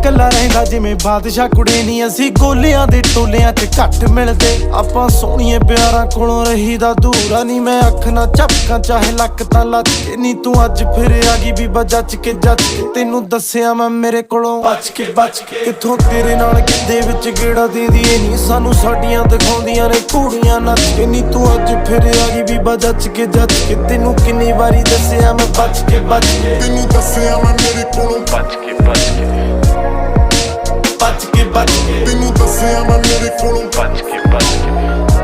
ਕੱਲਾ ਰਹਿੰਦਾ ਜਿਵੇਂ ਬਾਦਸ਼ਾਹ ਕੁੜੀ ਨੀ ਅਸੀਂ ਗੋਲਿਆਂ ਦੇ ਟੋਲਿਆਂ 'ਚ ਘੱਟ ਮਿਲਦੇ ਆਪਾਂ ਸੋਹਣੀਏ ਪਿਆਰਾਂ ਕੋਲੋਂ ਰਹੀਦਾ ਦੂਰਾ ਨੀ ਮੈਂ ਅੱਖ ਨਾ ਝਪਕਾਂ ਚਾਹੇ ਲੱਕ ਤਾਂ ਲੱਚ ਕੇ ਨੀ ਤੂੰ ਅੱਜ ਫਿਰ ਆ ਗਈ ਬੀਬਾ ਜੱਜ ਕੇ ਤੈਨੂੰ ਦੱਸਿਆ ਮੈਂ ਮੇਰੇ ਕੋਲੋਂ ਬਚ ਕੇ ਕਿੱਥੋਂ ਤੇਰੇ ਨਾਲ ਕਿੱਦੇ ਵਿੱਚ ਗੇੜਾ ਦੇਂਦੀ ਏ ਨੀ ਸਾਨੂੰ ਸਾਡੀਆਂ ਦਿਖਾਉਂਦੀਆਂ ਨੇ ਘੋੜੀਆਂ ਨੱਚ ਕੇ ਨੀ ਤੂੰ ਅੱਜ ਫਿਰ ਆ ਗਈ ਬੀਬਾ ਜੱਜ ਕੇ ਤੈਨੂੰ ਕਿੰਨੀ ਵਾਰੀ ਦੱਸਿਆ ਮੈਂ ਬਚ ਕੇ ਤੈਨੂੰ ਦੱਸਿਆ ਮੈਂ ਮੇਰੇ ਕੋਲੋਂ ਬਚ ਕੇ ਤੈਨੂੰ ਦੱਸਿਆ ਮੈਂ ਮੇਰੇ ਕੋਲੋਂ ਬਚ ਕੇ